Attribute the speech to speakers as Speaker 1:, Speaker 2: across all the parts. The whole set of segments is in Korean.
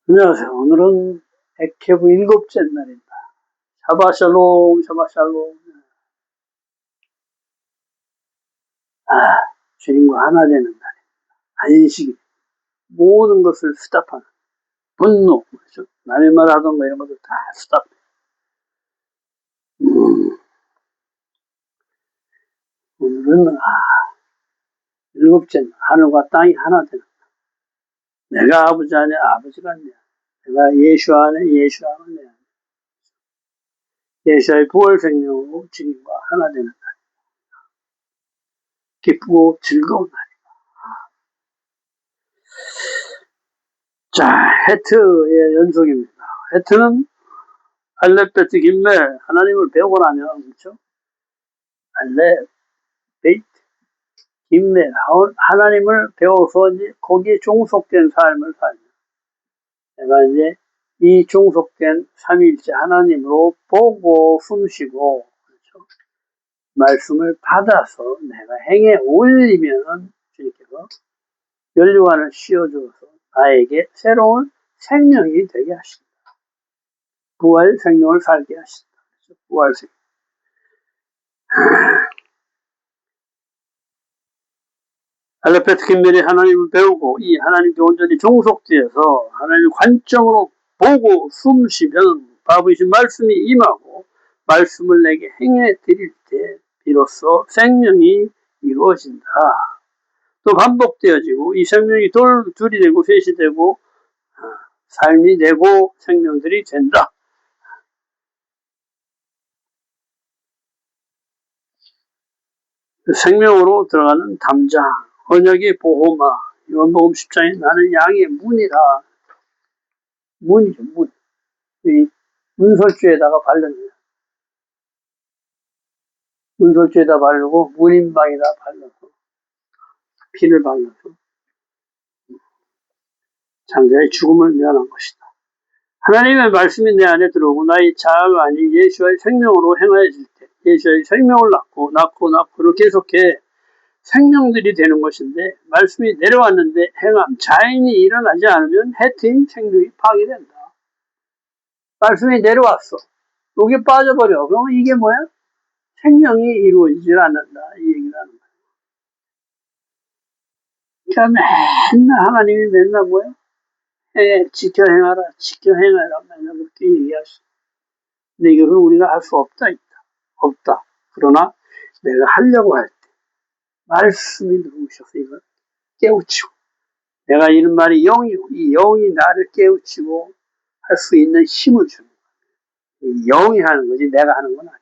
Speaker 1: 안녕하세요. 오늘은 에케브 7째 날입니다. 샤바샬롬, 샤바샬롬. 주님과 하나 되는 날입니다. 안식일. 모든 것을 수답하는 분노, 그렇죠? 남의 말 하던 거 이런 것들 다 수답해. 오늘은 7째 날, 하늘과 땅이 하나 되는 날. 내가 아버지 안에 아버지가 내 안에, 내가 예수 안에 예수가 내 안에. 예수의 부활 생명으로 주님과 하나 되는 날. 기쁘고 즐거운 날. 자, 헤트의 연속입니다. 헤트는 알렙 베트 김멜, 하나님을 배우고 나면, 그렇죠? 알렙, 베이트, 김멜, 하나님을 배워서 이제 거기에 종속된 삶을 살면, 내가 이제 이 종속된 삼위일체 하나님으로 보고 숨쉬고, 그렇죠? 말씀을 받아서 내가 행해 올리면 주님께서 연료관을 씌워주어서 나에게 새로운 생명이 되게 하십니다. 부활 생명을 살게 하십니다. 부활 생명. 알렙 베트 김멜이 하나님을 배우고 이 하나님께 온전히 종속되어서 하나님의 관점으로 보고 숨쉬면 바보이신 말씀이 임하고 말씀을 내게 행해 드릴 때 비로소 생명이 이루어진다. 또 반복되어지고 이 생명이 둘이 되고 셋이 되고 삶이 되고 생명들이 된다. 생명으로 들어가는 담장, 언약의 보호막, 요한복음 10장에 나는 양의 문이라. 문이죠, 문. 이 문설주에다가 바르는, 문설주에다 바르고 문인방에다 발라서 피를 발라서 장자의 죽음을 면한 것이다. 하나님의 말씀이 내 안에 들어오고 나의 자아가 아닌 예수의 생명으로 행하여질 때 예수의 생명을 낳고 그걸 계속해 생명들이 되는 것인데 말씀이 내려왔는데 행함, 자인이 일어나지 않으면 해트인 생명이 파괴된다. 말씀이 내려왔어. 여기에 빠져버려. 그러면 이게 뭐야? 생명이 이루어지질 않는다. 이 얘기를 하는 거야. 그러니까 맨날 하나님이 맨날 뭐야? 지켜 행하라, 지켜 행하라. 맨날 그렇게 얘기하시오. 근데 이것은 우리가 할 수 없다. 없다. 그러나 내가 하려고 할 때 말씀이 누구셔서 이걸 깨우치고 내가 이런 말이 영이고 이 영이 나를 깨우치고 할 수 있는 힘을 주는 거야. 영이 하는 거지 내가 하는 건 아니다.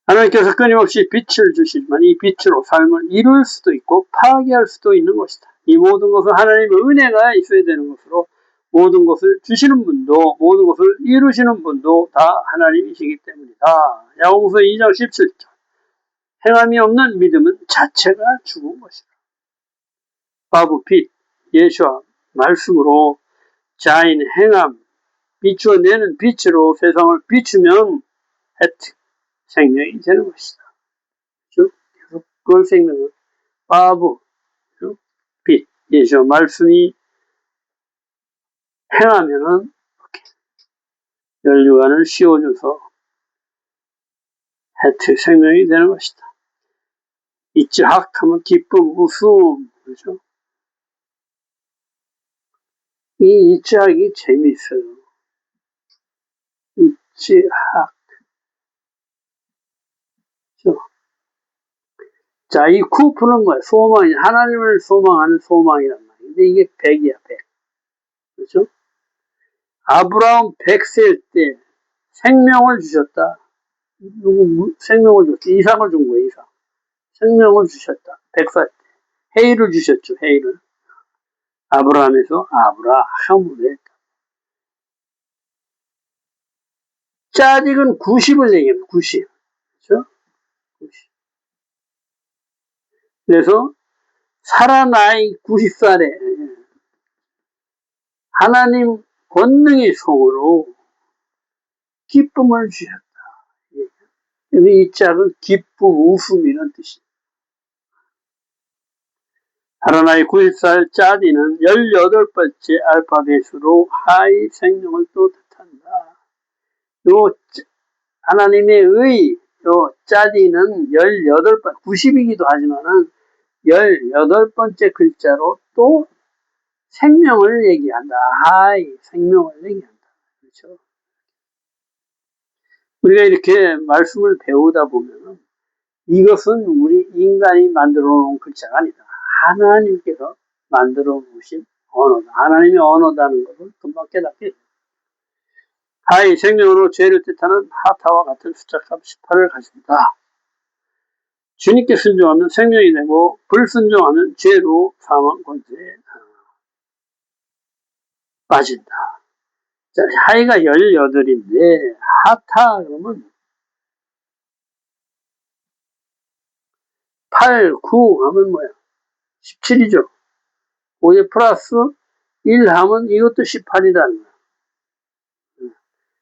Speaker 1: 하나님께서 끊임없이 빛을 주시지만 이 빛으로 삶을 이룰 수도 있고 파괴할 수도 있는 것이다. 이 모든 것은 하나님의 은혜가 있어야 되는 것으로 모든 것을 주시는 분도 모든 것을 이루시는 분도 다 하나님이시기 때문이다. 야고보서 2장 17절. 행함이 없는 믿음은 자체가 죽은 것이다. 바보 빛, 예수와 말씀으로 자인 행함, 비추어내는 빛으로 세상을 비추면 해트, 생명이 되는 것이다. 즉, 계속 그걸 생명을 바보, 빛, 예수와 말씀이 행하면은 연료관을 씌워줘서 해트, 생명이 되는 것이다. 이츠학 하면 기쁨, 웃음, 그렇죠? 이 이츠학이 재미있어요. 이츠학. 자, 이 쿠프는 뭐야? 소망이, 하나님을 소망하는 소망이란 말이야. 근데 이게 100이야, 100. 그렇죠? 아브라함 100세일 때 생명을 주셨다. 누구, 생명을 줬지? 이삭을 준 거야, 이삭. 생명을 주셨다. 100살 때. 해일을 주셨죠, 해일을. 아브라함에서 아브라함으로 했다. 짜직은 90을 얘기합니다, 90. 그렇죠? 90. 그래서 살아나이 90살에 하나님 권능의 손으로 기쁨을 주셨다. 이 짝은 기쁨, 웃음이라는 뜻이에요. 하라나의 90살 짜디는 18번째 알파벳으로 하이 생명을 또 뜻한다. 요 하나님의 요 짜디는 18번, 90이기도 하지만은 18번째 글자로 또 생명을 얘기한다. 하이, 생명을 얘기한다. 그렇죠? 우리가 이렇게 말씀을 배우다 보면은 이것은 우리 인간이 만들어 놓은 글자가 아니다. 하나님께서 만들어 놓으신 언어다. 하나님의 언어다는 것을 금방 깨닫게 됩니다. 하이, 생명으로 죄를 뜻하는 하타와 같은 숫자값 18을 가진다. 주님께 순종하면 생명이 되고 불순종하면 죄로 사망 권세에 빠진다. 자, 하이가 18인데 하타 그러면 8, 9 하면 뭐야? 17이죠. 거기에 플러스 1 하면 이것도 18이라는 거야.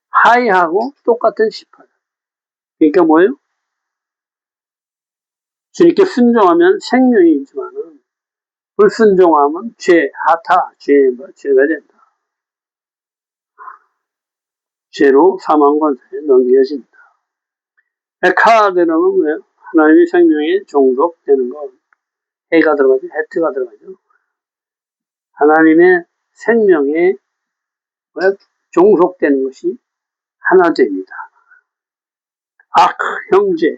Speaker 1: 하이하고 똑같은 18. 그러니까 뭐예요? 주님께 순종하면 생명이지만은 불순종하면 죄, 하타, 죄가 된다. 죄로 사망 권세에 넘겨진다. 에카드는 뭐예요? 하나님의 생명에 종속되는 것. 해가 들어가죠. 헤트가 들어가죠. 하나님의 생명에 종속되는 것이 하나됨이다. 악, 형제,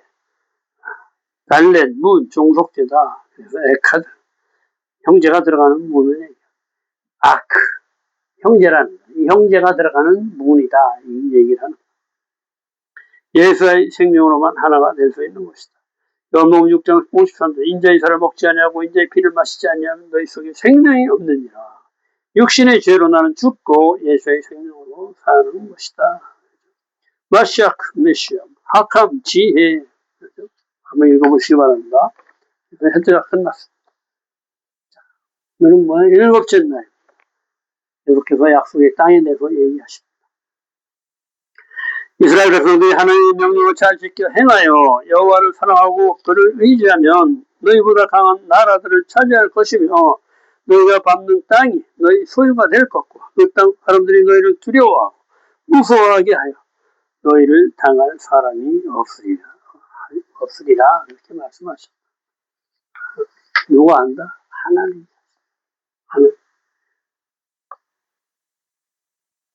Speaker 1: 달렛, 문, 종속되다. 그래서 에카드, 형제가 들어가는 문을 악, 형제라는 거. 이 형제가 들어가는 문이다. 이 얘기를 하는 거예요. 예수의 생명으로만 하나가 될 수 있는 것이다. 요한복음 6장 53절 인자의 살을 먹지 아니하고 인자의 피를 마시지 아니하면 너희 속에 생명이 없느니라. 육신의 죄로 나는 죽고 예수의 생명으로 사는 것이다. 마시아크 메시아 하캄 지혜 한번 읽어보시기 바랍니다. 해제가 끝났습니다. 오늘은 뭐야? 7째 날 이렇게 해서 약속의 땅에 대해서 얘기하십니다. 이스라엘 백성들이 하나님의 명령을 잘 지켜 행하여 여호와를 사랑하고 그를 의지하면 너희보다 강한 나라들을 차지할 것이며 너희가 밟는 땅이 너희 소유가 될 것고 그 땅 사람들이 너희를 두려워하고 무서워하게 하여 너희를 당할 사람이 없으리라 이렇게 말씀하셨다. 누가 안다? 하나님.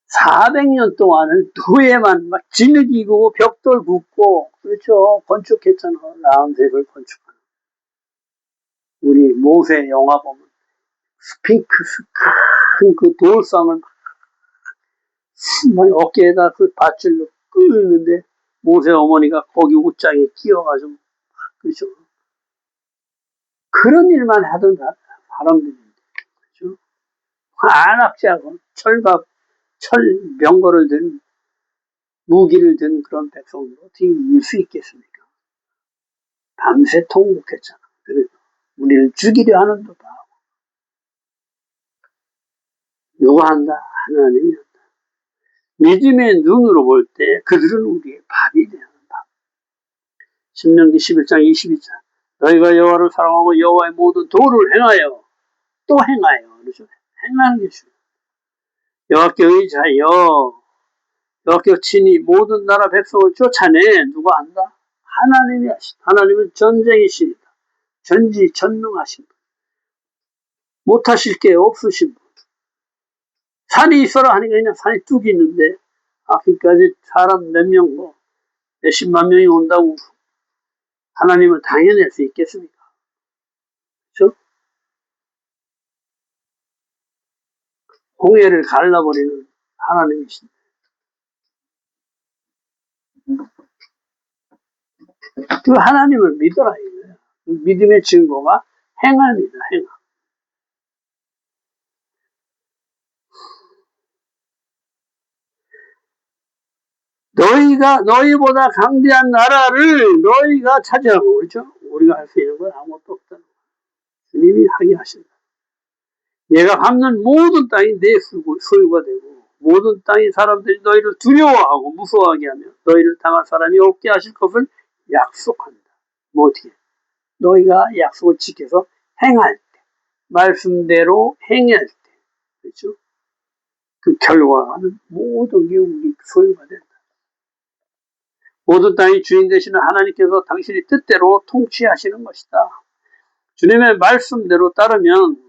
Speaker 1: 400년 동안은 노예만 막 진흙이고 벽돌 붓고 그렇죠. 건축했잖아. 라암셋을 건축하는. 우리 모세 영화 보면 스핑크스 큰 그 돌상을 막 어깨에다 그 밧줄로 끌는데 모세 어머니가 거기 옷장에 끼어가지고 그렇죠. 그런 일만 하던 사람들인데 그렇죠. 안악지하고 철 병거를 든 무기를 든 그런 백성들 어떻게 이길 수 있겠습니까? 밤새 통곡했잖아. 그래도 우리를 죽이려 하는 도 다 누가 한다? 하나님이 한다. 믿음의 눈으로 볼 때 그들은 우리의 밥이 되는 밥. 신명기 11장 22절 너희가 여호와를 사랑하고 여호와의 모든 도를 행하여 또 행하여 그렇죠? 행하는 게 중요해요. 여호와께 의지하여 여호와께 친히 모든 나라 백성을 쫓아내 누가 한다? 하나님이 하신다. 하나님은 전쟁의 신이다. 전지전능하신 분. 못하실 게 없으신 분. 산이 있어라 하니까 그냥 산이 뚝 있는데 아직까지 사람 몇 명 몇십만 명이 온다고 하나님을 당해낼 수 있겠습니까? 그렇죠? 홍해를 갈라버리는 하나님이신데 그 하나님을 믿어라 이거예요. 믿음의 증거가 행함이다. 행함. 너희보다 강대한 나라를 너희가 차지하고 그렇죠? 우리가 할 수 있는 건 아무것도 없다. 주님이 하게 하신다. 내가 밟는 모든 땅이 내 소유가 되고 모든 땅의 사람들이 너희를 두려워하고 무서워하게 하며 너희를 당할 사람이 없게 하실 것을 약속한다. 뭐 어떻게? 너희가 약속을 지켜서 행할 때 말씀대로 행할 때, 그렇죠? 그 결과는 모든 게 우리 소유가 된다. 모든 땅의 주인 되시는 하나님께서 당신의 뜻대로 통치하시는 것이다. 주님의 말씀대로 따르면,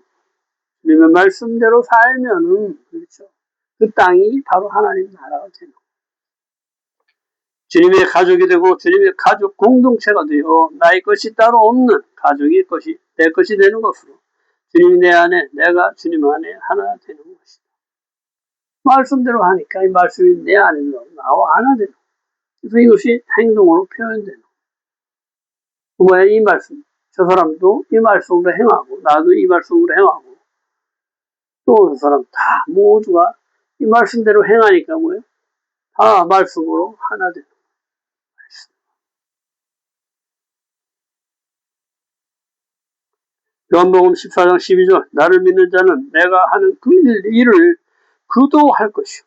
Speaker 1: 주님의 말씀대로 살면은, 그렇죠? 그 땅이 바로 하나님 나라가 되는 거예요. 주님의 가족이 되고 주님의 가족 공동체가 되어 나의 것이 따로 없는 가족의 것이 내 것이 되는 것으로 주님이 내 안에 내가 주님 안에 하나 되는 것이다. 말씀대로 하니까 이 말씀이 내 안에 나와 하나 되는 거예요. 그래서 이것이 행동으로 표현되는 거예요. 뭐야 이 말씀. 저 사람도 이 말씀으로 행하고 나도 이 말씀으로 행하고 또 그 사람 다 모두가 이 말씀대로 행하니까 뭐예요? 다 말씀으로 하나 되는 거예요. 요한복음 14장 12절 나를 믿는 자는 내가 하는 그 일을 그도 할 것이요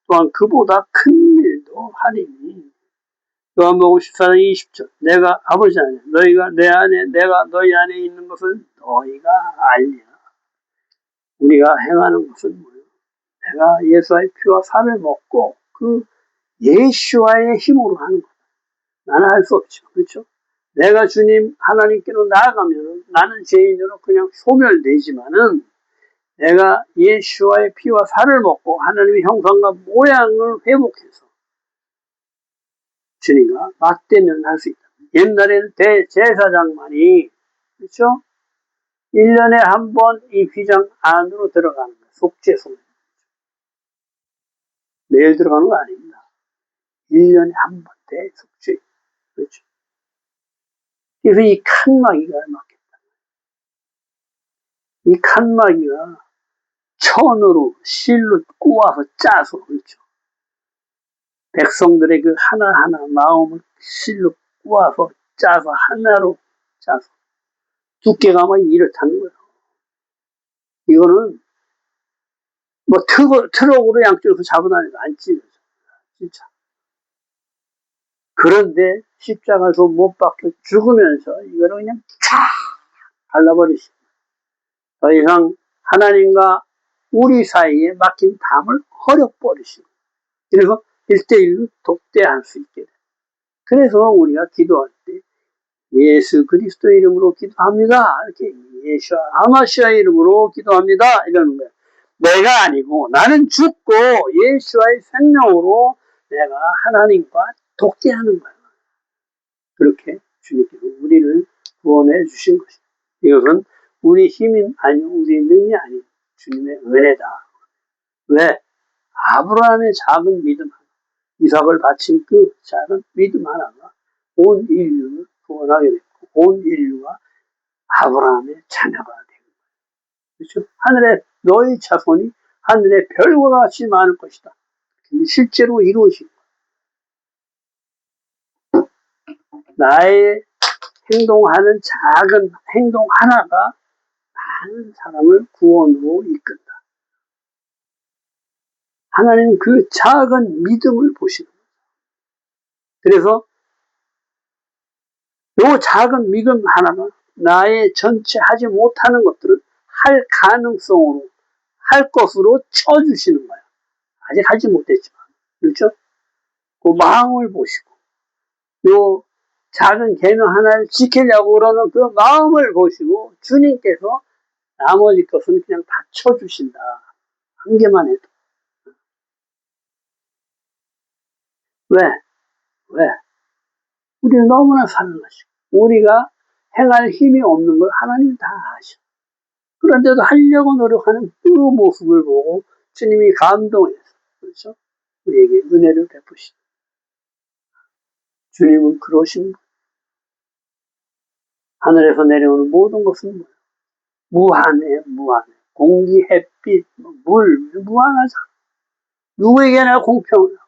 Speaker 1: 또한 그보다 큰 일도 하리니. 요한복음 14장 20절 내가 아버지 안에 너희가 내 안에 내가 너희 안에 있는 것을 너희가 알리라. 우리가 행하는 것은 뭐예요? 내가 예수의 피와 살을 먹고 그 예수와의 힘으로 하는 거다. 나는 할 수 없죠. 그렇죠? 내가 주님 하나님께로 나아가면 나는 죄인으로 그냥 소멸되지만은 내가 예수와의 피와 살을 먹고 하나님의 형상과 모양을 회복해서 주님과 맞대면 할 수 있다. 옛날에는 대제사장만이 그렇죠? 1년에 한 번 이 휘장 안으로 들어가는 거예요. 속죄소. 매일 들어가는 거 아닙니다. 1년에 한 번 대속죄. 그렇죠? 그래서 이 칸막이가 맞겠다. 이 칸막이가 천으로 실로 꼬아서 짜서 그렇죠. 백성들의 그 하나하나 마음을 실로 꼬아서 짜서 하나로 짜서 두께가 막 이렇다는 거예요. 이거는 뭐 트럭으로 양쪽에서 잡아다니고 안 찢어져. 진짜. 그런데 십자가에서 못 박혀 죽으면서 이거를 그냥 쫙 갈라버리시고 더 이상 하나님과 우리 사이에 막힌 담을 허려버리시고 그래서 1대1로 독대할 수 있게 돼. 그래서 우리가 기도할 때 예수 그리스도 이름으로 기도합니다. 이렇게 예수와 아마시아 이름으로 기도합니다. 이러는 거예요. 내가 아니고 나는 죽고 예수와의 생명으로 내가 하나님과 독대하는 거예요. 그렇게 주님께서 우리를 구원해 주신 것입니다. 이것은 우리 힘이 아니고 우리 능이 아닌 주님의 은혜다. 왜? 아브라함의 작은 믿음 하나, 이삭을 바친 그 작은 믿음 하나가 온 인류를 구원하게 됐고 온 인류가 아브라함의 자녀가 되는 거예요. 그렇죠? 하늘에 너희 자손이 하늘의 별과 같이 많을 것이다. 실제로 이루어진 거예요. 나의 행동하는 작은 행동 하나가 많은 사람을 구원으로 이끈다. 하나님은 그 작은 믿음을 보시는 거예요. 그래서 이 작은 믿음 하나가 나의 전체 하지 못하는 것들을 할 가능성으로 할 것으로 쳐주시는 거예요. 아직 하지 못했지만 그렇죠? 그 마음을 보시고 요 작은 계명 하나를 지키려고 그러는 그 마음을 보시고 주님께서 나머지 것은 그냥 다 쳐주신다. 한 개만 해도. 왜? 왜? 우리는 너무나 사랑하시고 우리가 행할 힘이 없는 걸 하나님이 다 아셔. 그런데도 하려고 노력하는 그 모습을 보고 주님이 감동해서 그렇죠? 우리에게 은혜를 베푸시다. 주님은 그러신 분. 하늘에서 내려오는 모든 것은 뭐예요? 무한해, 무한해. 공기, 햇빛, 물, 무한하잖아. 누구에게나 공평해요.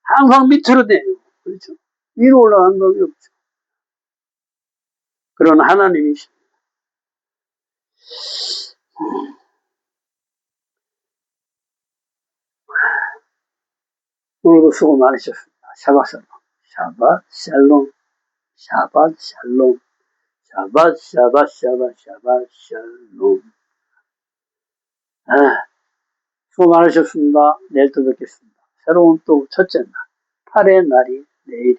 Speaker 1: 항상 밑으로 내려오고, 그렇죠? 위로 올라가는 법이 없죠. 그런 하나님이십니다. 오늘도 수고 많으셨습니다. 샤ባት 샬롬, 샤ባት 샬롬, 샤ባት 샬롬, 샤ባት 샤ባት 샤ባት 샤ባት 샬롬. 수고 많으셨습니다. 내일 또 뵙겠습니다. 새로운 또 첫째 날, 8의 날이 내일.